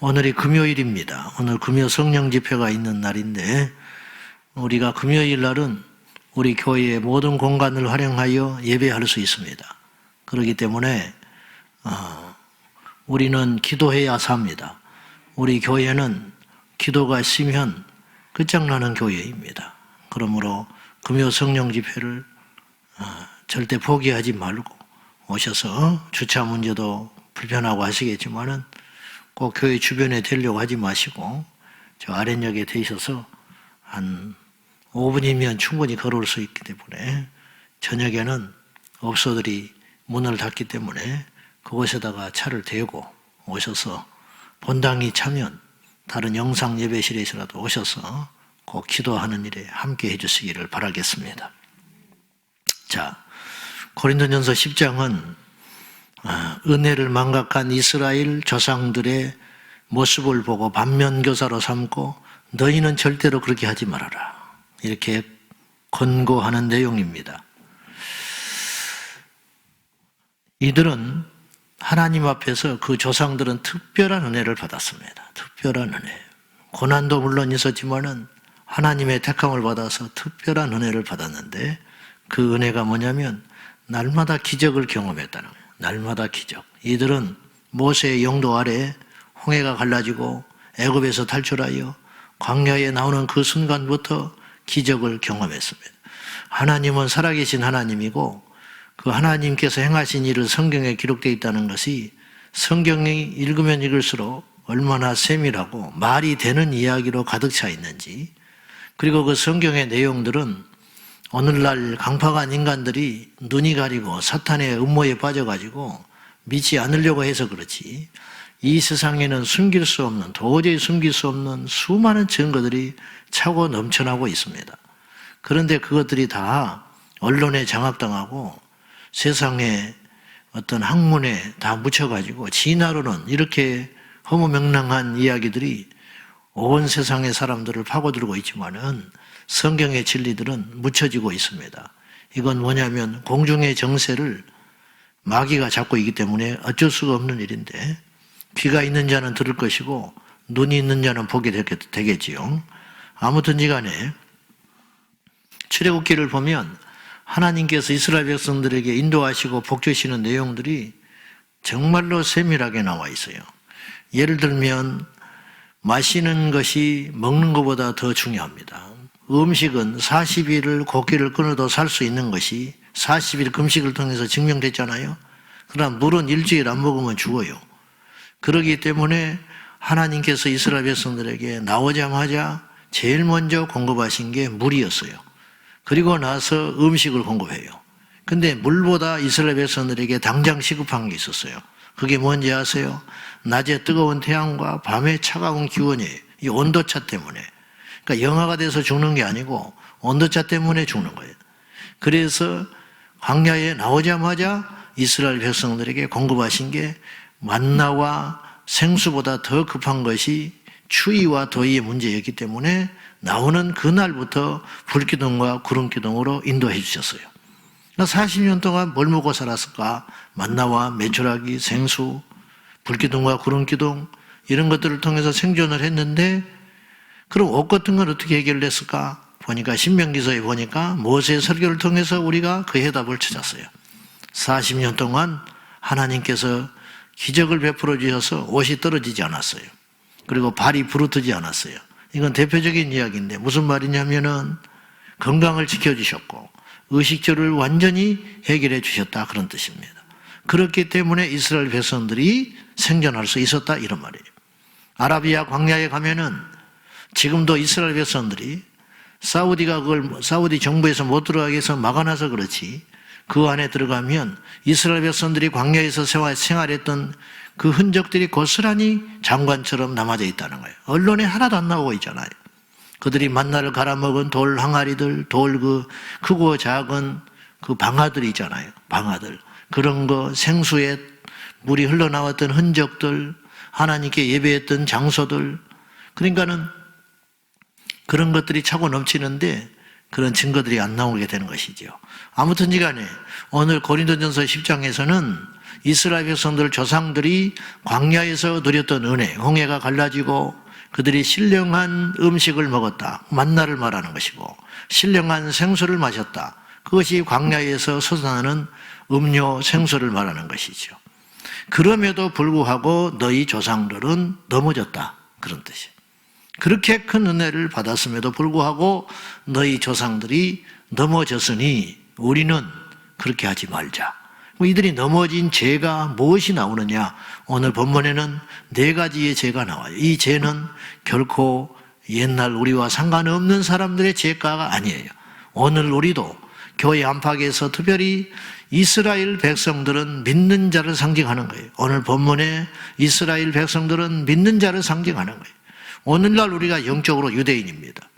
오늘이 금요일입니다. 오늘 금요 성령 집회가 있는 날인데 우리가 금요일 날은 우리 교회의 모든 공간을 활용하여 예배할 수 있습니다. 그렇기 때문에 우리는 기도해야 삽니다. 우리 교회는 기도가 쉬면 끝장나는 교회입니다. 그러므로 금요 성령 집회를 절대 포기하지 말고 오셔서 주차 문제도 불편하고 하시겠지만은 꼭 교회 주변에 되려고 하지 마시고 저 아랫역에 되셔서 한 5분이면 충분히 걸어올 수 있기 때문에 저녁에는 업소들이 문을 닫기 때문에 그곳에다가 차를 대고 오셔서 본당이 차면 다른 영상 예배실에서라도 오셔서 꼭 기도하는 일에 함께 해주시기를 바라겠습니다. 자, 고린도전서 10장은 은혜를 망각한 이스라엘 조상들의 모습을 보고 반면교사로 삼고 너희는 절대로 그렇게 하지 말아라, 이렇게 권고하는 내용입니다. 이들은 하나님 앞에서 그 조상들은 특별한 은혜를 받았습니다. 특별한 은혜. 고난도 물론 있었지만은 하나님의 택함을 받아서 특별한 은혜를 받았는데 그 은혜가 뭐냐면 날마다 기적을 경험했다는 거예요. 날마다 기적. 이들은 모세의 영도 아래 홍해가 갈라지고 애굽에서 탈출하여 광야에 나오는 그 순간부터 기적을 경험했습니다. 하나님은 살아계신 하나님이고 그 하나님께서 행하신 일을 성경에 기록되어 있다는 것이 성경이 읽으면 읽을수록 얼마나 세밀하고 말이 되는 이야기로 가득 차 있는지, 그리고 그 성경의 내용들은 오늘날 강팍한 인간들이 눈이 가리고 사탄의 음모에 빠져가지고 믿지 않으려고 해서 그렇지, 이 세상에는 숨길 수 없는, 도저히 숨길 수 없는 수많은 증거들이 차고 넘쳐나고 있습니다. 그런데 그것들이 다 언론에 장악당하고 세상의 어떤 학문에 다 묻혀가지고 진화론은 이렇게 허무맹랑한 이야기들이 온 세상의 사람들을 파고들고 있지만은 성경의 진리들은 묻혀지고 있습니다. 이건 뭐냐면 공중의 정세를 마귀가 잡고 있기 때문에 어쩔 수가 없는 일인데, 귀가 있는 자는 들을 것이고 눈이 있는 자는 보게 되겠지요. 아무튼지 간에 출애굽기를 보면 하나님께서 이스라엘 백성들에게 인도하시고 복주시는 내용들이 정말로 세밀하게 나와 있어요. 예를 들면 마시는 것이 먹는 것보다 더 중요합니다. 음식은 40일을 고기를 끊어도 살 수 있는 것이 40일 금식을 통해서 증명됐잖아요. 그러나 물은 일주일 안 먹으면 죽어요. 그렇기 때문에 하나님께서 이스라엘 백성들에게 나오자마자 제일 먼저 공급하신 게 물이었어요. 그리고 나서 음식을 공급해요. 근데 물보다 이스라엘 백성들에게 당장 시급한 게 있었어요. 그게 뭔지 아세요? 낮에 뜨거운 태양과 밤에 차가운 기온이에요. 이 온도차 때문에. 그러니까 영하가 돼서 죽는 게 아니고 온도차 때문에 죽는 거예요. 그래서 광야에 나오자마자 이스라엘 백성들에게 공급하신 게 만나와 생수보다 더 급한 것이 추위와 더위의 문제였기 때문에 나오는 그날부터 불기둥과 구름기둥으로 인도해 주셨어요. 40년 동안 뭘 먹고 살았을까? 만나와 메추라기, 생수, 불기둥과 구름기둥 이런 것들을 통해서 생존을 했는데, 그럼 옷 같은 건 어떻게 해결됐을까? 보니까 신명기서에 보니까 모세의 설교를 통해서 우리가 그 해답을 찾았어요. 40년 동안 하나님께서 기적을 베풀어 주셔서 옷이 떨어지지 않았어요. 그리고 발이 부르트지 않았어요. 이건 대표적인 이야기인데 무슨 말이냐면은 건강을 지켜주셨고 의식주를 완전히 해결해 주셨다, 그런 뜻입니다. 그렇기 때문에 이스라엘 백성들이 생존할 수 있었다, 이런 말이에요. 아라비아 광야에 가면은 지금도 이스라엘 백성들이 사우디가 그걸 사우디 정부에서 못 들어가게 해서 막아놔서 그렇지, 그 안에 들어가면 이스라엘 백성들이 광야에서 생활했던 그 흔적들이 고스란히 장관처럼 남아져 있다는 거예요. 언론에 하나도 안 나오고 있잖아요. 그들이 만나를 갈아먹은 돌 항아리들, 돌 그 크고 작은 그 방아들이 있잖아요. 방아들. 그런 거, 생수에 물이 흘러나왔던 흔적들, 하나님께 예배했던 장소들. 그러니까는 그런 것들이 차고 넘치는데 그런 증거들이 안 나오게 되는 것이죠. 아무튼지 간에 오늘 고린도전서 10장에서는 이스라엘 백성들 조상들이 광야에서 누렸던 은혜, 홍해가 갈라지고 그들이 신령한 음식을 먹었다. 만나를 말하는 것이고 신령한 생수를 마셨다. 그것이 광야에서 솟아나는 음료 생수를 말하는 것이죠. 그럼에도 불구하고 너희 조상들은 넘어졌다. 그런 뜻이에요. 그렇게 큰 은혜를 받았음에도 불구하고 너희 조상들이 넘어졌으니 우리는 그렇게 하지 말자. 이들이 넘어진 죄가 무엇이 나오느냐? 오늘 본문에는 4가지의 죄가 나와요. 이 죄는 결코 옛날 우리와 상관없는 사람들의 죄가가 아니에요. 오늘 우리도 교회 안팎에서 특별히 이스라엘 백성들은 믿는 자를 상징하는 거예요. 오늘 본문에 이스라엘 백성들은 믿는 자를 상징하는 거예요. 오늘날 우리가 영적으로 유대인입니다.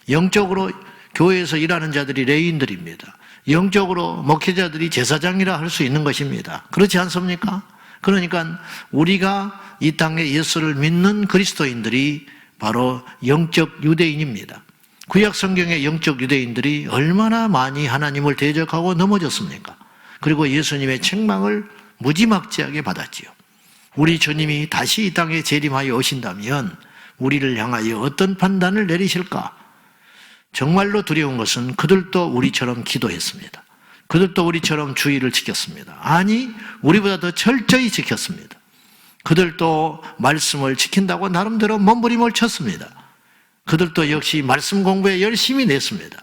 영적으로 교회에서 일하는 자들이 레위인들입니다. 영적으로 목회자들이 제사장이라 할 수 있는 것입니다. 그렇지 않습니까? 그러니까 우리가 이 땅에 예수를 믿는 그리스도인들이 바로 영적 유대인입니다. 구약 성경의 영적 유대인들이 얼마나 많이 하나님을 대적하고 넘어졌습니까? 그리고 예수님의 책망을 무지막지하게 받았지요. 우리 주님이 다시 이 땅에 재림하여 오신다면 우리를 향하여 어떤 판단을 내리실까? 정말로 두려운 것은 그들도 우리처럼 기도했습니다. 그들도 우리처럼 주의를 지켰습니다. 아니, 우리보다 더 철저히 지켰습니다. 그들도 말씀을 지킨다고 나름대로 몸부림을 쳤습니다. 그들도 역시 말씀 공부에 열심히 냈습니다.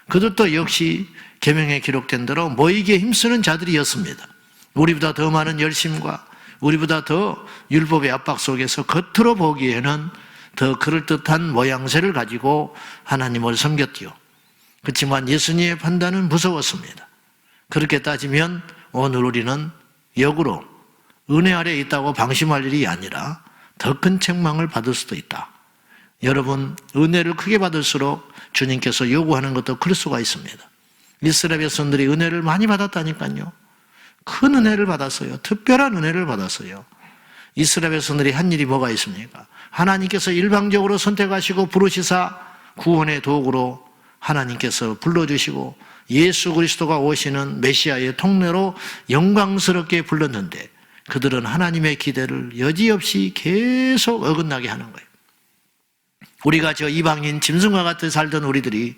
그들도 역시 계명에 기록된 대로 모이기에 힘쓰는 자들이었습니다. 우리보다 더 많은 열심과 우리보다 더 율법의 압박 속에서 겉으로 보기에는 더 그럴듯한 모양새를 가지고 하나님을 섬겼지요. 그렇지만 예수님의 판단은 무서웠습니다. 그렇게 따지면 오늘 우리는 역으로 은혜 아래에 있다고 방심할 일이 아니라 더 큰 책망을 받을 수도 있다. 여러분, 은혜를 크게 받을수록 주님께서 요구하는 것도 클 수가 있습니다. 이스라엘 백성들이 은혜를 많이 받았다니까요. 큰 은혜를 받았어요. 특별한 은혜를 받았어요. 이스라엘 백성들이 한 일이 뭐가 있습니까? 하나님께서 일방적으로 선택하시고 부르시사 구원의 도구로 하나님께서 불러주시고 예수 그리스도가 오시는 메시아의 통로로 영광스럽게 불렀는데 그들은 하나님의 기대를 여지없이 계속 어긋나게 하는 거예요. 우리가 저 이방인 짐승과 같이 살던 우리들이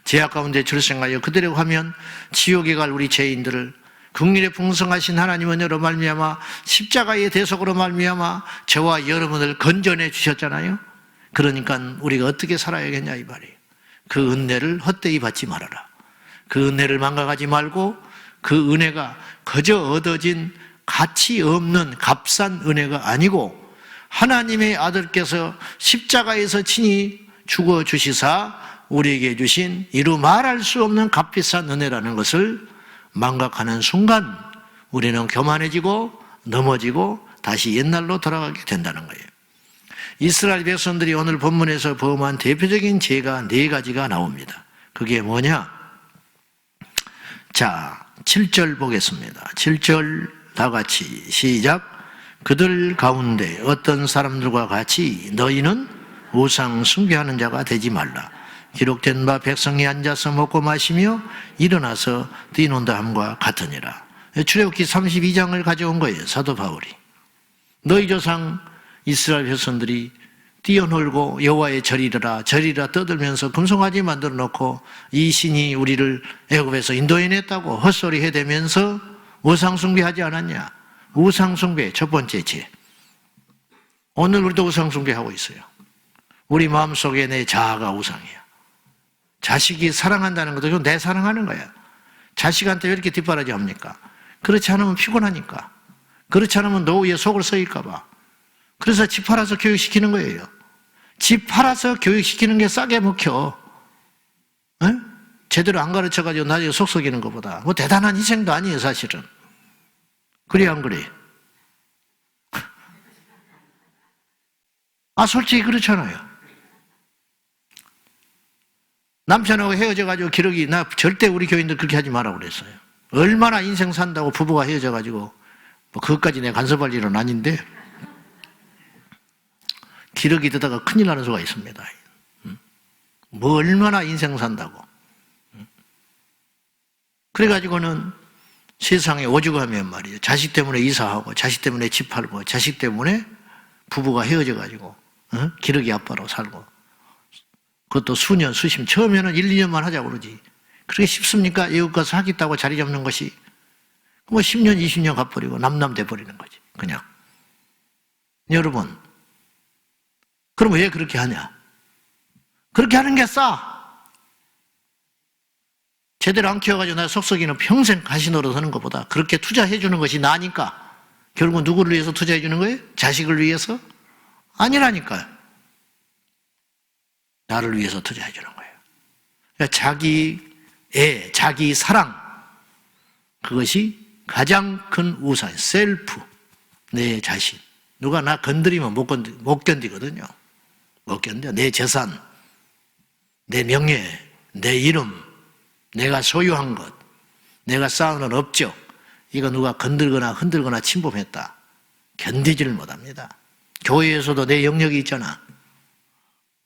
죄악 가운데 출생하여 그대로 하면 지옥에 갈 우리 죄인들을 긍휼에 풍성하신 하나님은 은혜로 말미암아 십자가의 대속으로 말미암아 저와 여러분을 건져내 주셨잖아요. 그러니까 우리가 어떻게 살아야겠냐 이 말이에요. 그 은혜를 헛되이 받지 말아라. 그 은혜를 망각하지 말고 그 은혜가 그저 얻어진 가치 없는 값싼 은혜가 아니고 하나님의 아들께서 십자가에서 친히 죽어주시사 우리에게 주신 이루 말할 수 없는 값비싼 은혜라는 것을 망각하는 순간 우리는 교만해지고 넘어지고 다시 옛날로 돌아가게 된다는 거예요. 이스라엘 백성들이 오늘 본문에서 범한 대표적인 죄가 4가지가 나옵니다. 그게 뭐냐? 자, 7절 보겠습니다. 7절 다 같이 시작. 그들 가운데 어떤 사람들과 같이 너희는 우상 숭배하는 자가 되지 말라. 기록된 바 백성이 앉아서 먹고 마시며 일어나서 뛰논다 함과 같으니라. 출애굽기 32장을 가져온 거예요. 사도 바울이. 너희 조상 이스라엘 백성들이 뛰어놀고 여호와의 절이라 떠들면서 금송아지 만들어 놓고 이 신이 우리를 애굽에서 인도해냈다고 헛소리 해대면서 우상 숭배하지 않았냐? 우상 숭배 첫 번째 죄. 오늘 우리도 우상 숭배하고 있어요. 우리 마음속에 내 자아가 우상이야. 자식이 사랑한다는 것도 내 사랑하는 거야. 자식한테 왜 이렇게 뒷바라지 합니까? 그렇지 않으면 피곤하니까. 그렇지 않으면 노후에 속을 썩일까 봐. 그래서 집 팔아서 교육시키는 거예요. 집 팔아서 교육시키는 게 싸게 먹혀. 에? 제대로 안 가르쳐가지고 나중에 속 썩이는 것보다 뭐 대단한 희생도 아니에요 사실은. 그래 안 그래? 아 솔직히 그렇잖아요. 남편하고 헤어져가지고 기러기 나 절대 우리 교인들 그렇게 하지 마라 그랬어요. 얼마나 인생 산다고 부부가 헤어져가지고 뭐 그것까지 내가 간섭할 일은 아닌데 기러기 듣다가 큰일 나는 수가 있습니다. 뭐 얼마나 인생 산다고. 그래가지고는 세상에 오죽하면 말이에요. 자식 때문에 이사하고, 자식 때문에 집 팔고, 자식 때문에 부부가 헤어져가지고, 기러기 아빠로 살고. 그것도 수년, 수십, 처음에는 1, 2년만 하자고 그러지. 그렇게 쉽습니까? 외국 가서 하겠다고 자리 잡는 것이. 뭐 10년, 20년 가버리고 남남 돼버리는 거지. 그냥. 여러분, 그럼 왜 그렇게 하냐? 그렇게 하는 게 싸. 제대로 안 키워가지고 나 속썩이는 평생 가시노릇 하는 것보다 그렇게 투자해 주는 것이 나으니까. 결국은 누구를 위해서 투자해 주는 거예요? 자식을 위해서? 아니라니까요. 나를 위해서 투자해 주는 거예요. 그러니까 자기 애, 자기 사랑, 그것이 가장 큰 우상, 셀프, 내 자신. 누가 나 건드리면 못 견디거든요. 못 견뎌. 내 재산, 내 명예, 내 이름, 내가 소유한 것, 내가 쌓아놓은 업적, 이거 누가 건들거나 흔들거나 침범했다. 견디지를 못합니다. 교회에서도 내 영역이 있잖아.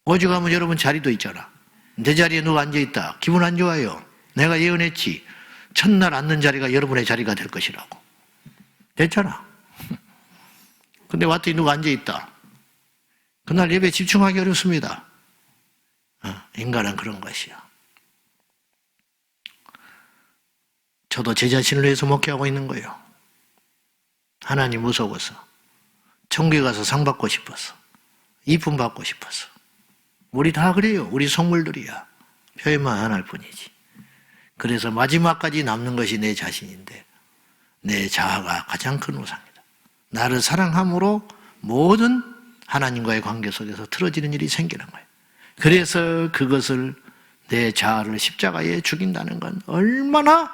오죽하면 여러분 자리도 있잖아. 내 자리에 누가 앉아있다. 기분 안 좋아요. 내가 예언했지. 첫날 앉는 자리가 여러분의 자리가 될 것이라고. 됐잖아. 근데 왔더니 누가 앉아있다. 그날 예배 집중하기 어렵습니다. 인간은 그런 것이야. 저도 제 자신을 위해서 목회하고 있는 거예요. 하나님 무서워서. 천국에 가서 상 받고 싶어서. 이쁨 받고 싶어서. 우리 다 그래요. 우리 속물들이야. 표현만 안 할 뿐이지. 그래서 마지막까지 남는 것이 내 자신인데 내 자아가 가장 큰 우상이다. 나를 사랑함으로 모든 하나님과의 관계 속에서 틀어지는 일이 생기는 거예요. 그래서 그것을 내 자아를 십자가에 죽인다는 건 얼마나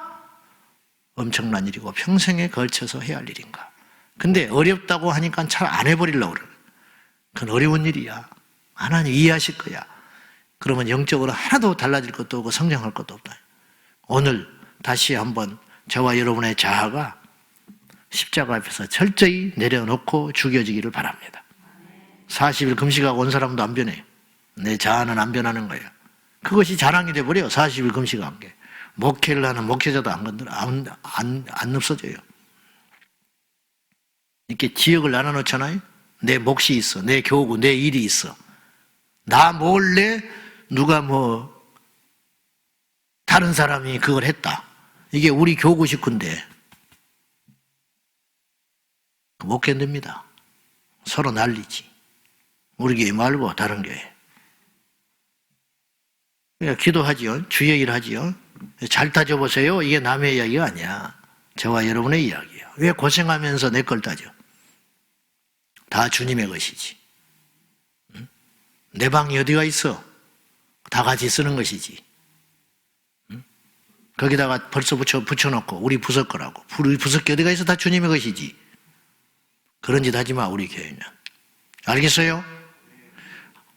엄청난 일이고 평생에 걸쳐서 해야 할 일인가. 근데 어렵다고 하니까 잘 안 해버리려고 그래요. 그건 어려운 일이야. 하나님 이해하실 거야. 그러면 영적으로 하나도 달라질 것도 없고 성장할 것도 없다. 오늘 다시 한번 저와 여러분의 자아가 십자가 앞에서 철저히 내려놓고 죽여지기를 바랍니다. 40일 금식하고 온 사람도 안 변해. 내 자아는 안 변하는 거예요. 그것이 자랑이 돼버려요. 40일 금식한 게. 목회를 하는 목회자도 안 없어져요. 이렇게 지역을 나눠놓잖아요. 내 몫이 있어. 내 교구, 내 일이 있어. 나 몰래 누가 다른 사람이 그걸 했다. 이게 우리 교구 식구인데 못 견딥니다. 서로 난리지. 우리 교회 말고 다른 교회. 그러니까 기도하지요. 주 얘기를 하지요. 잘 따져보세요. 이게 남의 이야기가 아니야. 저와 여러분의 이야기예요. 왜 고생하면서 내 걸 따져? 다 주님의 것이지. 내 방이 어디가 있어? 다 같이 쓰는 것이지. 거기다가 벌써 붙여놓고 우리 부서 거라고. 우리 부서 게 어디가 있어? 다 주님의 것이지. 그런 짓 하지 마, 우리 교회는. 알겠어요?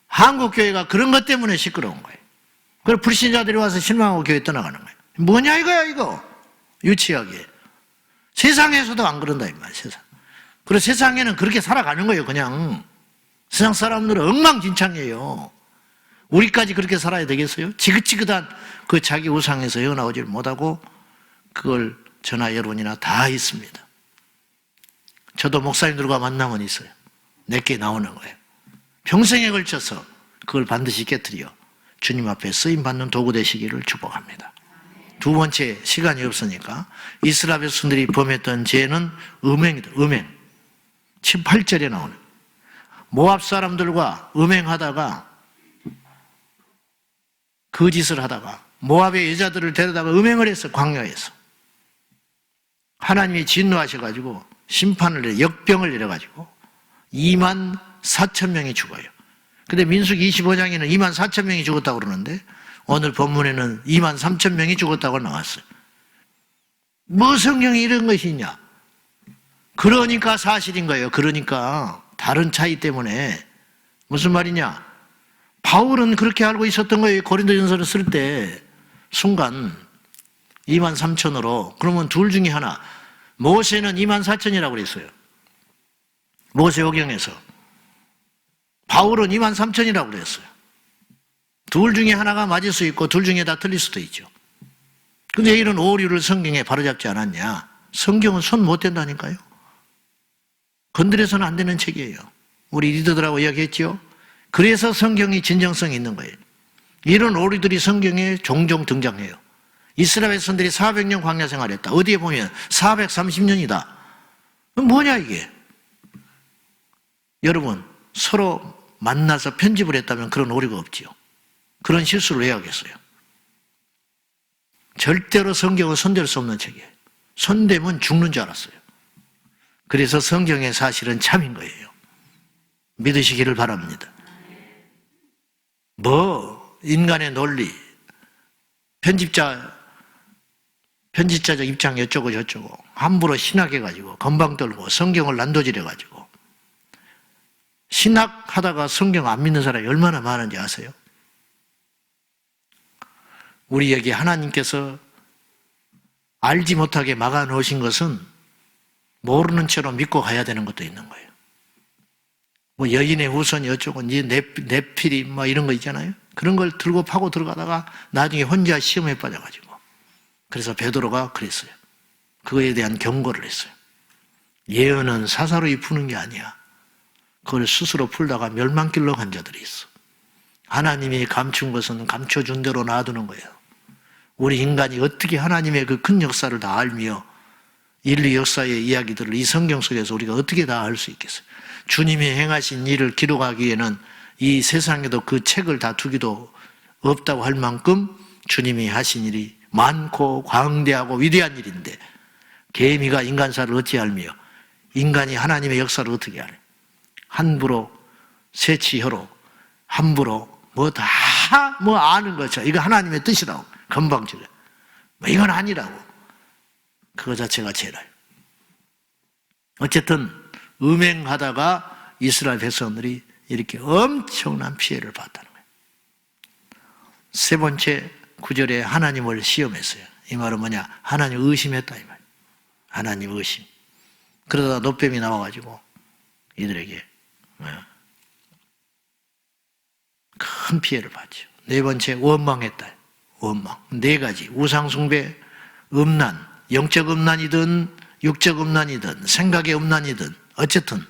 한국 교회가 그런 것 때문에 시끄러운 거예요. 그래서 불신자들이 와서 실망하고 교회 떠나가는 거예요. 뭐냐 이거야 이거. 유치하게. 세상에서도 안 그런다 이 말이야. 세상. 그리고 세상에는 그렇게 살아가는 거예요. 그냥. 세상 사람들은 엉망진창이에요. 우리까지 그렇게 살아야 되겠어요? 지긋지긋한 그 자기 우상에서 헤어나오지를 못하고 그걸 저나 여러분이나 다 있습니다. 저도 목사님들과 만나면 있어요. 내게 나오는 거예요. 평생에 걸쳐서 그걸 반드시 깨트려 주님 앞에 쓰임받는 도구 되시기를 축복합니다. 두 번째, 시간이 없으니까 이스라엘 백성들이 범했던 죄는 음행이다. 음행. 18절에 나오는 모압 사람들과 음행하다가 거짓을 하다가 모압의 여자들을 데려다가 음행을 했어. 광야에서. 하나님이 진노하셔가지고 심판을 내려 역병을 내려가지고 2만 4천 명이 죽어요. 근데 민수기 25장에는 2만 4천 명이 죽었다고 그러는데 오늘 본문에는 2만 3천 명이 죽었다고 나왔어요. 뭐 성경에 이런 것이 있냐? 그러니까 사실인 거예요. 그러니까 다른 차이 때문에. 무슨 말이냐? 바울은 그렇게 알고 있었던 거예요. 고린도전서를 쓸 때 순간 2만 3천으로. 그러면 둘 중에 하나. 모세는 2만 4천이라고 그랬어요. 모세오경에서. 바울은 2만 3천이라고 그랬어요. 둘 중에 하나가 맞을 수 있고 둘 중에 다 틀릴 수도 있죠. 근데 이런 오류를 성경에 바로잡지 않았냐? 성경은 손 못 댄다니까요. 건드려서는 안 되는 책이에요. 우리 리더들하고 이야기했죠. 그래서 성경이 진정성이 있는 거예요. 이런 오류들이 성경에 종종 등장해요. 이스라엘 백성들이 400년 광야 생활했다. 어디에 보면 430년이다. 뭐냐 이게? 여러분, 서로 만나서 편집을 했다면 그런 오류가 없지요. 그런 실수를 왜 하겠어요? 절대로 성경은 손댈 수 없는 책이에요. 손대면 죽는 줄 알았어요. 그래서 성경의 사실은 참인 거예요. 믿으시기를 바랍니다. 인간의 논리, 편집자적 입장 어쩌고 저쩌고 함부로 신학해가지고 건방 떨고 성경을 난도질해가지고 신학하다가 성경 안 믿는 사람이 얼마나 많은지 아세요? 우리에게 하나님께서 알지 못하게 막아놓으신 것은 모르는 채로 믿고 가야 되는 것도 있는 거예요. 뭐 여인의 후손이 어쩌고 네피리 뭐 이런 거 있잖아요. 그런 걸 들고 파고 들어가다가 나중에 혼자 시험에 빠져가지고 그래서 베드로가 그랬어요. 그거에 대한 경고를 했어요. 예언은 사사로이 푸는 게 아니야. 그걸 스스로 풀다가 멸망길로 간 자들이 있어. 하나님이 감춘 것은 감춰준 대로 놔두는 거예요. 우리 인간이 어떻게 하나님의 그 큰 역사를 다 알며 인류 역사의 이야기들을 이 성경 속에서 우리가 어떻게 다 알 수 있겠어요? 주님이 행하신 일을 기록하기에는 이 세상에도 그 책을 다 두기도 없다고 할 만큼 주님이 하신 일이 많고 광대하고 위대한 일인데 개미가 인간사를 어찌 알며 인간이 하나님의 역사를 어떻게 알아요? 함부로 세치혀로 함부로 뭐 아는 거죠. 이거 하나님의 뜻이라고 건방지게 이건 아니라고 그거 자체가 죄라요. 어쨌든 음행하다가 이스라엘 백성들이 이렇게 엄청난 피해를 봤다는 거예요. 세 번째 9절에 하나님을 시험했어요. 이 말은 뭐냐? 하나님 의심했다 이 말이에요. 하나님 의심. 그러다가 노뱀이 나와가지고 이들에게 큰 피해를 봤죠. 네 번째 원망했다. 원망. 네 가지. 우상숭배, 음란, 영적 음란이든 육적 음란이든 생각의 음란이든 어쨌든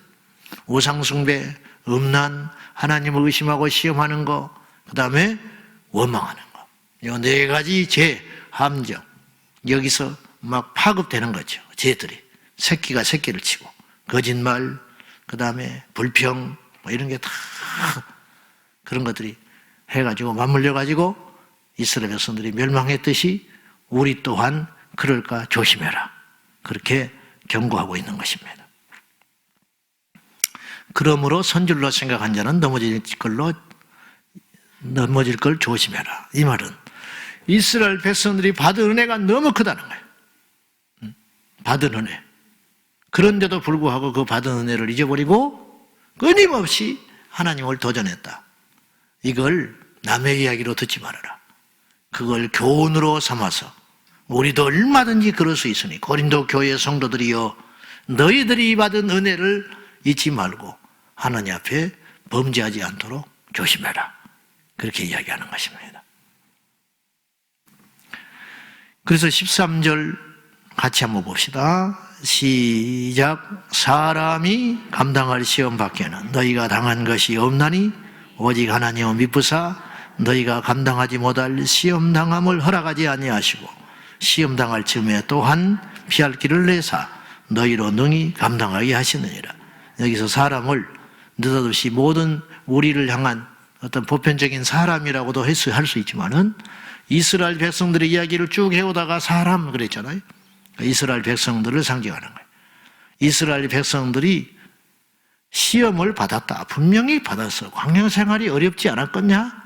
우상숭배, 음란, 하나님을 의심하고 시험하는 거, 그 다음에 원망하는 거. 이 네 가지 죄, 함정. 여기서 막 파급되는 거죠. 죄들이. 새끼가 새끼를 치고 거짓말, 그 다음에 불평 뭐 이런 게 다 그런 것들이 해가지고 맞물려가지고 이스라엘 백성들이 멸망했듯이 우리 또한 그럴까 조심해라. 그렇게 경고하고 있는 것입니다. 그러므로 선줄로 생각한 자는 넘어질 걸 조심해라. 이 말은 이스라엘 백성들이 받은 은혜가 너무 크다는 거예요. 받은 은혜. 그런데도 불구하고 그 받은 은혜를 잊어버리고 끊임없이 하나님을 도전했다. 이걸 남의 이야기로 듣지 말아라. 그걸 교훈으로 삼아서 우리도 얼마든지 그럴 수 있으니 고린도 교회 성도들이여 너희들이 받은 은혜를 잊지 말고 하나님 앞에 범죄하지 않도록 조심해라. 그렇게 이야기하는 것입니다. 그래서 13절 같이 한번 봅시다. 시작. 사람이 감당할 시험 밖에는 너희가 당한 것이 없나니 오직 하나님을 미쁘사 너희가 감당하지 못할 시험 당함을 허락하지 아니하시고 시험 당할 즈음에 또한 피할 길을 내사 너희로 능히 감당하게 하시느니라. 여기서 사람을 느닷없이 모든 우리를 향한 어떤 보편적인 사람이라고도 할 수 있지만은 이스라엘 백성들의 이야기를 쭉 해오다가 사람 그랬잖아요. 이스라엘 백성들을 상징하는 거예요. 이스라엘 백성들이 시험을 받았다. 분명히 받았어. 광야 생활이 어렵지 않았겠냐?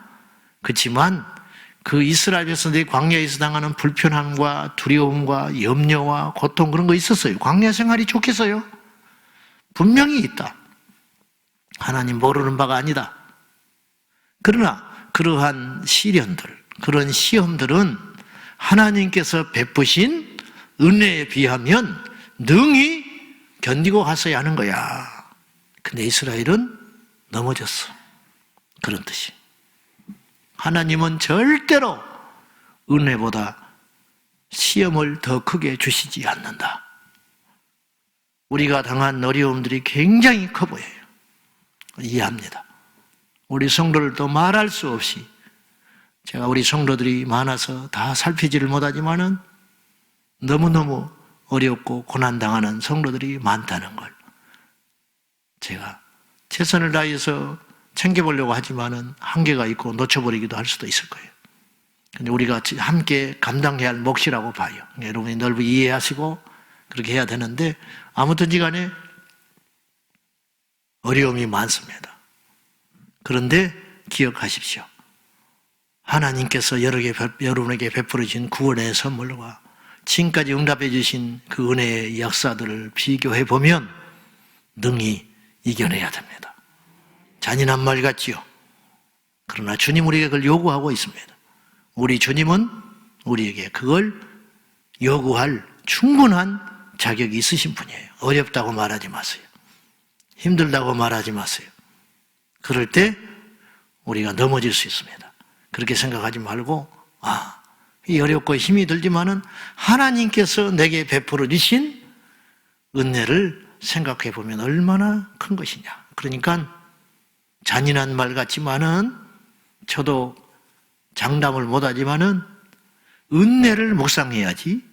그렇지만 그 이스라엘 백성들이 광야에서 당하는 불편함과 두려움과 염려와 고통 그런 거 있었어요. 광야 생활이 좋겠어요? 분명히 있다. 하나님 모르는 바가 아니다. 그러나 그러한 시련들, 그런 시험들은 하나님께서 베푸신 은혜에 비하면 능히 견디고 갔어야 하는 거야. 근데 이스라엘은 넘어졌어. 그런 뜻이. 하나님은 절대로 은혜보다 시험을 더 크게 주시지 않는다. 우리가 당한 어려움들이 굉장히 커 보여요. 이해합니다. 우리 성도들도 말할 수 없이, 제가 우리 성도들이 많아서 다 살피지를 못하지만은 너무너무 어렵고 고난당하는 성도들이 많다는 걸 제가 최선을 다해서 챙겨보려고 하지만은 한계가 있고 놓쳐버리기도 할 수도 있을 거예요. 근데 우리가 함께 감당해야 할 몫이라고 봐요. 여러분이 넓게 이해하시고 그렇게 해야 되는데, 아무튼지 간에 어려움이 많습니다. 그런데 기억하십시오. 하나님께서 여러분에게 베풀어 주신 구원의 선물과 지금까지 응답해 주신 그 은혜의 역사들을 비교해 보면 능히 이겨내야 됩니다. 잔인한 말 같지요. 그러나 주님 우리에게 그걸 요구하고 있습니다. 우리 주님은 우리에게 그걸 요구할 충분한 자격이 있으신 분이에요. 어렵다고 말하지 마세요. 힘들다고 말하지 마세요. 그럴 때 우리가 넘어질 수 있습니다. 그렇게 생각하지 말고, 이 어렵고 힘이 들지만은 하나님께서 내게 베풀어 주신 은혜를 생각해 보면 얼마나 큰 것이냐. 그러니까 잔인한 말 같지만은, 저도 장담을 못하지만은 은혜를 묵상해야지,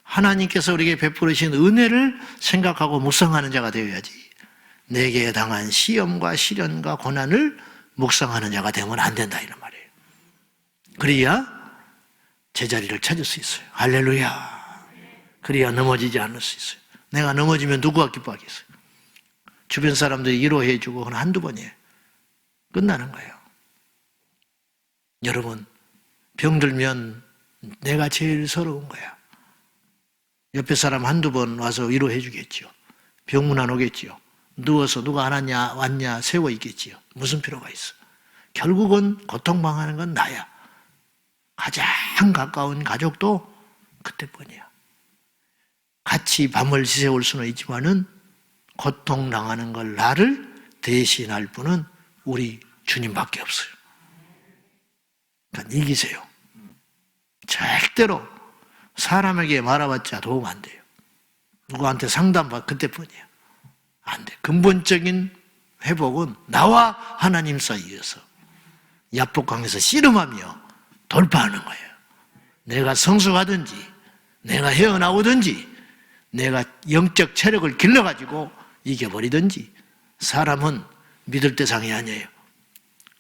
하나님께서 우리에게 베풀어 주신 은혜를 생각하고 묵상하는 자가 되어야지, 내게 당한 시험과 시련과 고난을 묵상하는 자가 되면 안 된다, 이런 말이에요. 그래야 제자리를 찾을 수 있어요. 할렐루야. 그래야 넘어지지 않을 수 있어요. 내가 넘어지면 누구가 기뻐하겠어요? 주변 사람들이 위로해 주고 그건 한두 번이에요. 끝나는 거예요. 여러분, 병들면 내가 제일 서러운 거야. 옆에 사람 한두 번 와서 위로해 주겠지요. 병문 안 오겠지요. 누워서 누가 안 왔냐 왔냐 세워 있겠지요. 무슨 필요가 있어? 결국은 고통당하는 건 나야. 가장 가까운 가족도 그때뿐이야. 같이 밤을 지새울 수는 있지만은 고통당하는 걸 나를 대신할 분은 우리 주님밖에 없어요. 그러니까 이기세요. 절대로 사람에게 말해봤자 도움 안 돼요. 누구한테 상담받 그때뿐이에요. 안 돼. 근본적인 회복은 나와 하나님 사이에서 야복강에서 씨름하며 돌파하는 거예요. 내가 성숙하든지 내가 헤어나오든지 내가 영적 체력을 길러가지고 이겨버리든지, 사람은 믿을 대상이 아니에요.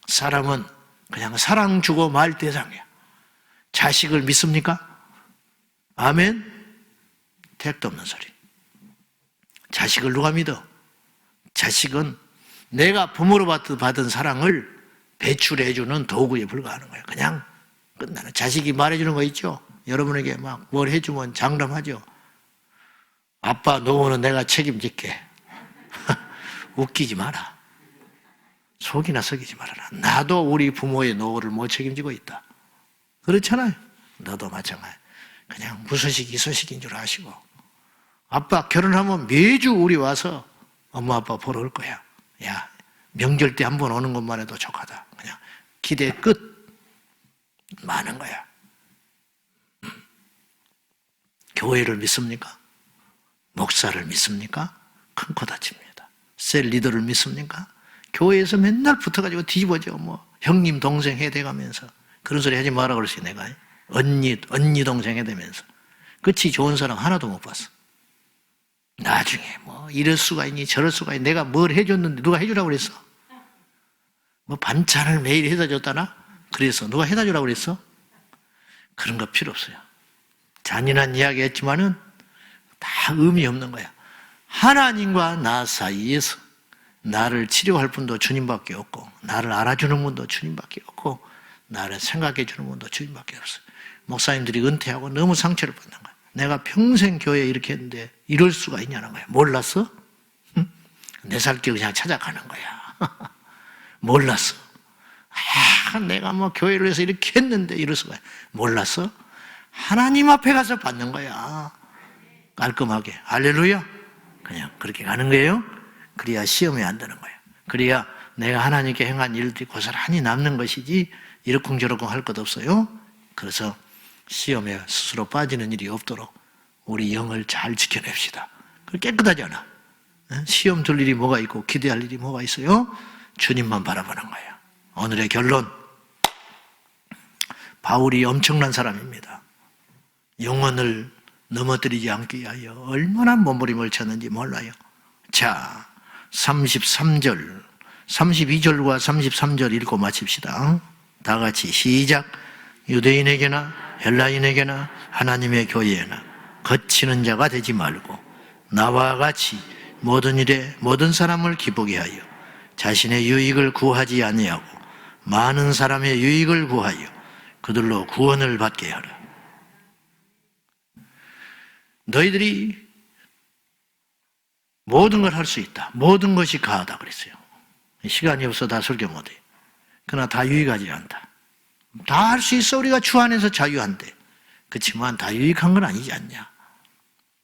사람은 그냥 사랑 주고 말 대상이야. 자식을 믿습니까? 아멘? 택도 없는 소리. 자식을 누가 믿어? 자식은 내가 부모로 받은 사랑을 배출해주는 도구에 불과하는 거예요. 그냥 끝나는. 자식이 말해주는 거 있죠? 여러분에게 막 뭘 해주면 장담하죠. 아빠 노후는 내가 책임질게. 웃기지 마라. 속이나 썩이지 말아라. 나도 우리 부모의 노후를 못 책임지고 있다. 그렇잖아요. 너도 마찬가지. 그냥 무소식 이소식인 줄 아시고, 아빠 결혼하면 매주 우리 와서 엄마 아빠 보러 올 거야. 야, 명절 때 한 번 오는 것만 해도 족하다. 그냥 기대 끝. 많은 거야. 교회를 믿습니까? 목사를 믿습니까? 큰 코 다칩니다. 셀 리더를 믿습니까? 교회에서 맨날 붙어가지고 뒤집어져. 뭐 형님 동생 해대가면서 그런 소리 하지 마라 그랬어요. 내가 언니 동생 해대면서. 그치 좋은 사람 하나도 못 봤어. 나중에 뭐 이럴 수가 있니 저럴 수가 있니, 내가 뭘 해줬는데 누가 해주라고 그랬어? 뭐 반찬을 매일 해다 줬다나? 그래서 누가 해다 주라고 그랬어? 그런 거 필요 없어요. 잔인한 이야기 했지만은 다 의미 없는 거야. 하나님과 나 사이에서 나를 치료할 분도 주님밖에 없고, 나를 알아주는 분도 주님밖에 없고, 나를 생각해 주는 분도 주님밖에 없어요. 목사님들이 은퇴하고 너무 상처를 받는 거야. 내가 평생 교회 이렇게 했는데 이럴 수가 있냐는 거야. 몰랐어? 응? 내 살길 그냥 찾아가는 거야. 몰랐어. 내가 뭐 교회를 해서 이렇게 했는데 이럴 수가. 몰랐어? 하나님 앞에 가서 받는 거야. 깔끔하게. 할렐루야. 그냥 그렇게 가는 거예요. 그래야 시험에 안 드는 거예요. 그래야 내가 하나님께 행한 일들이 고스란히 남는 것이지 이러쿵저러쿵 할 것 없어요. 그래서 시험에 스스로 빠지는 일이 없도록 우리 영을 잘 지켜냅시다. 깨끗하잖아. 시험 들 일이 뭐가 있고 기대할 일이 뭐가 있어요? 주님만 바라보는 거예요. 오늘의 결론, 바울이 엄청난 사람입니다. 영혼을 넘어뜨리지 않기 위하여 얼마나 몸부림을 쳤는지 몰라요. 자, 33절, 32절과 33절 읽고 마칩시다. 다 같이 시작. 유대인에게나 헬라인에게나 하나님의 교회에나 거치는 자가 되지 말고 나와 같이 모든 일에 모든 사람을 기쁘게 하여 자신의 유익을 구하지 아니하고 많은 사람의 유익을 구하여 그들로 구원을 받게 하라. 너희들이 모든 걸 할 수 있다. 모든 것이 가하다 그랬어요. 시간이 없어 다 설교 못해. 그러나 다 유익하지 않다. 다 할 수 있어. 우리가 주 안에서 자유한데. 그렇지만 다 유익한 건 아니지 않냐.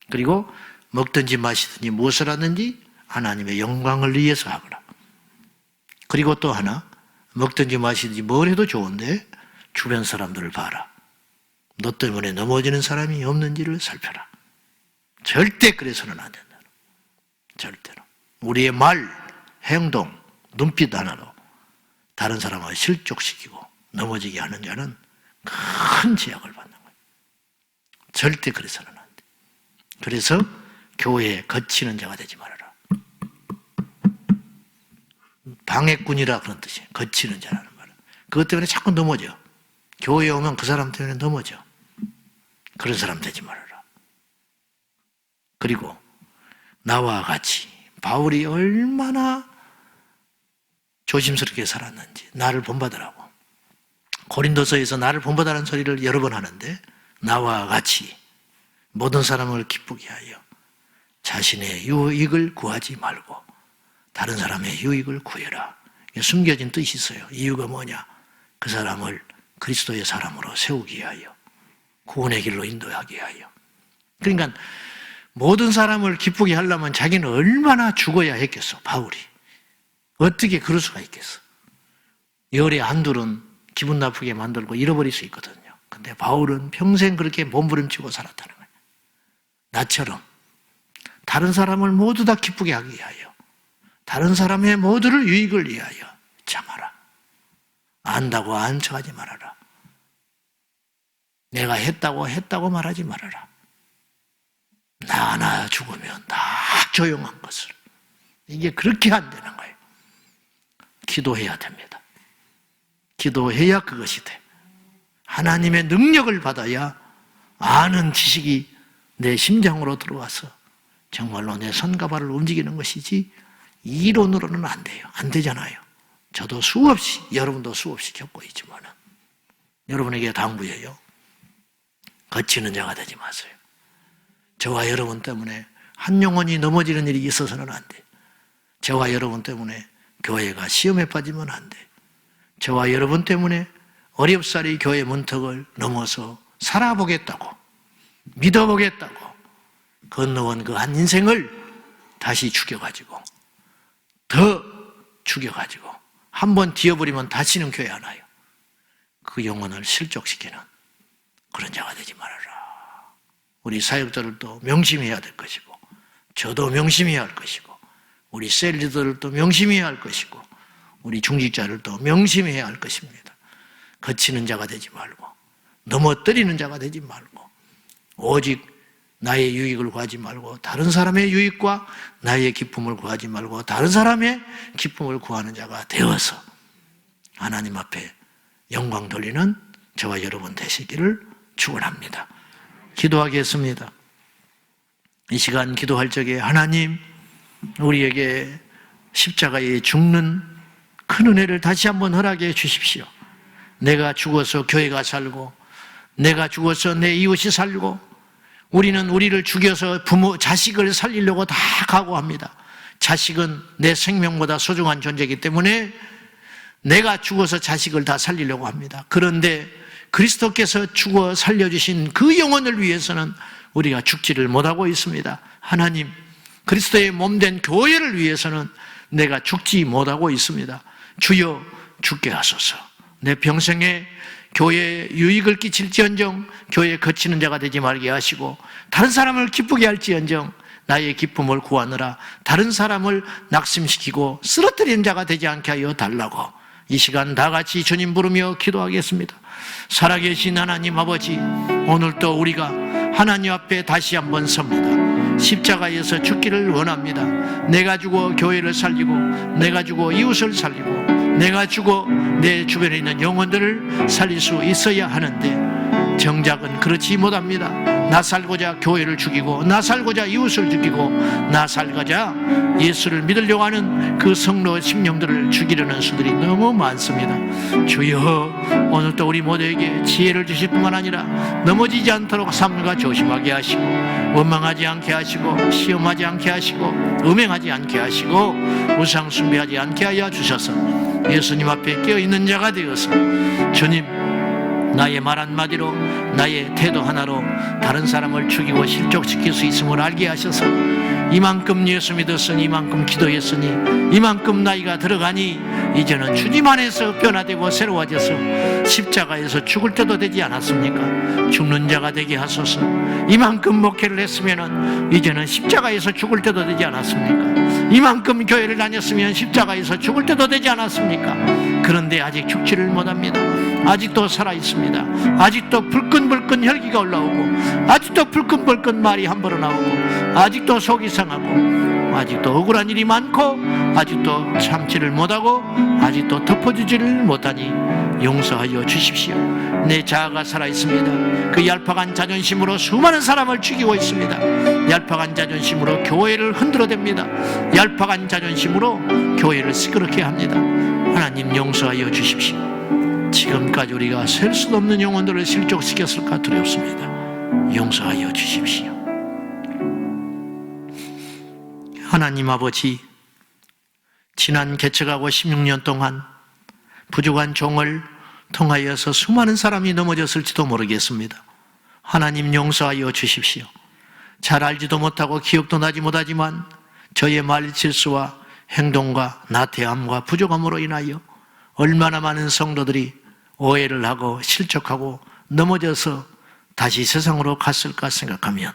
그리고 먹든지 마시든지 무엇을 하든지 하나님의 영광을 위해서 하거라. 그리고 또 하나, 먹든지 마시든지 뭘 해도 좋은데 주변 사람들을 봐라. 너 때문에 넘어지는 사람이 없는지를 살펴라. 절대 그래서는 안 된다. 절대로. 우리의 말, 행동, 눈빛 하나로 다른 사람을 실족시키고 넘어지게 하는 자는 큰 제약을 받는 거예요. 절대 그래서는 안 돼. 그래서 교회에 거치는 자가 되지 말아라. 방해꾼이라 그런 뜻이에요. 거치는 자라는 말은. 그것 때문에 자꾸 넘어져. 교회에 오면 그 사람 때문에 넘어져. 그런 사람 되지 말아라. 그리고 나와 같이 바울이 얼마나 조심스럽게 살았는지 나를 본받으라고. 고린도서에서 나를 본받으라는 소리를 여러 번 하는데 나와 같이 모든 사람을 기쁘게 하여 자신의 유익을 구하지 말고 다른 사람의 유익을 구해라. 숨겨진 뜻이 있어요. 이유가 뭐냐? 그 사람을 그리스도의 사람으로 세우기 위하여 구원의 길로 인도하기 위하여. 그러니까 모든 사람을 기쁘게 하려면 자기는 얼마나 죽어야 했겠어. 바울이 어떻게 그럴 수가 있겠어. 열의 한둘은 기분 나쁘게 만들고 잃어버릴 수 있거든요. 근데 바울은 평생 그렇게 몸부림치고 살았다는 거예요. 나처럼 다른 사람을 모두 다 기쁘게 하기 위하여 다른 사람의 모두를 유익을 위하여 참아라. 안다고 안 척하지 말아라. 내가 했다고 말하지 말아라. 나 하나 죽으면 다 조용한 것을. 이게 그렇게 안 되는 거예요. 기도해야 됩니다. 기도해야 그것이 돼. 하나님의 능력을 받아야 아는 지식이 내 심장으로 들어와서 정말로 내 손과 발을 움직이는 것이지 이론으로는 안 돼요. 안 되잖아요. 저도 수없이, 여러분도 수없이 겪고 있지만 여러분에게 당부해요. 거치는 자가 되지 마세요. 저와 여러분 때문에 한 영혼이 넘어지는 일이 있어서는 안 돼. 저와 여러분 때문에 교회가 시험에 빠지면 안 돼. 저와 여러분 때문에 어렵사리 교회 문턱을 넘어서 살아보겠다고, 믿어보겠다고 건너온 그 한 인생을 다시 죽여가지고, 더 죽여가지고 한번 뒤어버리면 다시는 교회 안 와요. 그 영혼을 실족시키는 그런 자가 되지 말아라. 우리 사역자들도 명심해야 될 것이고, 저도 명심해야 할 것이고, 우리 셀리들도 명심해야 할 것이고, 우리 중직자들도 명심해야 할 것입니다. 거치는 자가 되지 말고, 넘어뜨리는 자가 되지 말고, 오직 나의 유익을 구하지 말고, 다른 사람의 유익과 나의 기쁨을 구하지 말고, 다른 사람의 기쁨을 구하는 자가 되어서 하나님 앞에 영광 돌리는 저와 여러분 되시기를 축원합니다. 기도하겠습니다. 이 시간 기도할 적에 하나님, 우리에게 십자가에 죽는 큰 은혜를 다시 한번 허락해 주십시오. 내가 죽어서 교회가 살고, 내가 죽어서 내 이웃이 살고, 우리는 우리를 죽여서 부모, 자식을 살리려고 다 각오합니다. 자식은 내 생명보다 소중한 존재이기 때문에 내가 죽어서 자식을 다 살리려고 합니다. 그런데 그리스도께서 죽어 살려주신 그 영혼을 위해서는 우리가 죽지를 못하고 있습니다. 하나님, 그리스도의 몸된 교회를 위해서는 내가 죽지 못하고 있습니다. 주여 죽게 하소서. 내 평생에 교회에 유익을 끼칠지언정 교회에 거치는 자가 되지 말게 하시고, 다른 사람을 기쁘게 할지언정 나의 기쁨을 구하느라 다른 사람을 낙심시키고 쓰러뜨리는 자가 되지 않게 하여 달라고 이 시간 다 같이 주님 부르며 기도하겠습니다. 살아계신 하나님 아버지, 오늘도 우리가 하나님 앞에 다시 한번 섭니다. 십자가에서 죽기를 원합니다. 내가 죽어 교회를 살리고, 내가 죽어 이웃을 살리고, 내가 죽어 내 주변에 있는 영혼들을 살릴 수 있어야 하는데 정작은 그렇지 못합니다. 나 살고자 교회를 죽이고, 나 살고자 이웃을 죽이고, 나 살고자 예수를 믿으려고 하는 그 성로 심령들을 죽이려는 수들이 너무 많습니다. 주여, 오늘도 우리 모두에게 지혜를 주실 뿐만 아니라 넘어지지 않도록 삼가 조심하게 하시고, 원망하지 않게 하시고, 시험하지 않게 하시고, 음행하지 않게 하시고, 우상 숭배하지 않게 하여 주셔서 예수님 앞에 깨어있는 자가 되어서 주님, 나의 말 한마디로, 나의 태도 하나로 다른 사람을 죽이고 실족시킬 수 있음을 알게 하셔서 이만큼 예수 믿었으니, 이만큼 기도했으니, 이만큼 나이가 들어가니 이제는 주님 안에서 변화되고 새로워져서 십자가에서 죽을 때도 되지 않았습니까? 죽는 자가 되게 하소서. 이만큼 목회를 했으면 이제는 십자가에서 죽을 때도 되지 않았습니까? 이만큼 교회를 다녔으면 십자가에서 죽을 때도 되지 않았습니까? 그런데 아직 죽지를 못합니다. 아직도 살아있습니다. 아직도 불끈불끈 혈기가 올라오고, 아직도 불끈불끈 말이 함부로 나오고, 아직도 속이 상하고, 아직도 억울한 일이 많고, 아직도 참지를 못하고, 아직도 덮어주지를 못하니 용서하여 주십시오. 내 자아가 살아있습니다. 그 얄팍한 자존심으로 수많은 사람을 죽이고 있습니다. 얄팍한 자존심으로 교회를 흔들어댑니다. 얄팍한 자존심으로 교회를 시끄럽게 합니다. 하나님, 용서하여 주십시오. 지금까지 우리가 셀 수도 없는 영혼들을 실족시켰을까 두렵습니다. 용서하여 주십시오. 하나님 아버지, 지난 개척하고 16년 동안 부족한 종을 통하여서 수많은 사람이 넘어졌을지도 모르겠습니다. 하나님, 용서하여 주십시오. 잘 알지도 못하고 기억도 나지 못하지만 저의 말실수와 행동과 나태함과 부족함으로 인하여 얼마나 많은 성도들이 오해를 하고 실족하고 넘어져서 다시 세상으로 갔을까 생각하면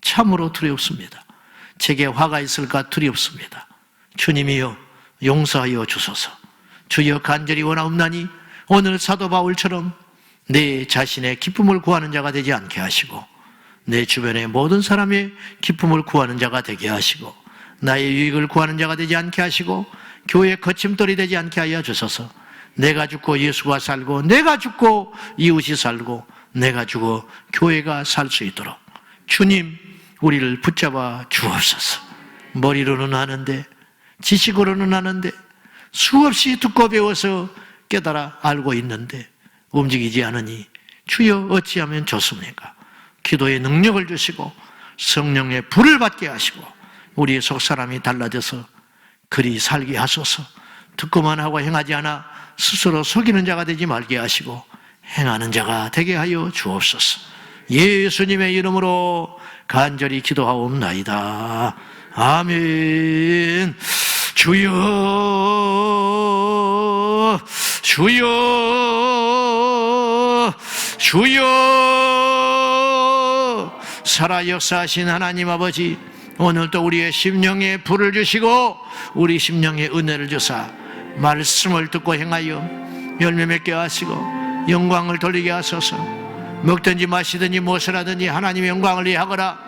참으로 두렵습니다. 제게 화가 있을까 두렵습니다. 주님이여, 용서하여 주소서. 주여, 간절히 원하옵나니 오늘 사도 바울처럼 내 자신의 기쁨을 구하는 자가 되지 않게 하시고, 내 주변의 모든 사람의 기쁨을 구하는 자가 되게 하시고, 나의 유익을 구하는 자가 되지 않게 하시고, 교회의 거침돌이 되지 않게 하여 주소서. 내가 죽고 예수가 살고, 내가 죽고 이웃이 살고, 내가 죽어 교회가 살 수 있도록 주님, 우리를 붙잡아 주옵소서. 머리로는 아는데, 지식으로는 아는데, 수없이 듣고 배워서 깨달아 알고 있는데 움직이지 않으니 주여, 어찌하면 좋습니까? 기도의 능력을 주시고 성령의 불을 받게 하시고 우리의 속사람이 달라져서 그리 살게 하소서. 듣고만 하고 행하지 않아 스스로 속이는 자가 되지 말게 하시고 행하는 자가 되게 하여 주옵소서. 예수님의 이름으로 간절히 기도하옵나이다. 아멘. 주여, 주여, 주여. 살아 역사하신 하나님 아버지, 오늘도 우리의 심령에 불을 주시고 우리 심령에 은혜를 주사 말씀을 듣고 행하여 열매 맺게 하시고 영광을 돌리게 하소서. 먹든지 마시든지 무엇을 하든지 하나님의 영광을 위해 하거라.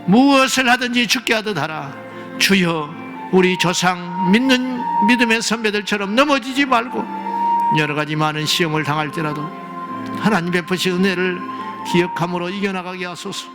무엇을 하든지 죽게 하듯 하라. 주여, 우리 조상 믿는 믿음의 선배들처럼 넘어지지 말고 여러 가지 많은 시험을 당할지라도 하나님 베푸신 은혜를 기억함으로 이겨나가게 하소서.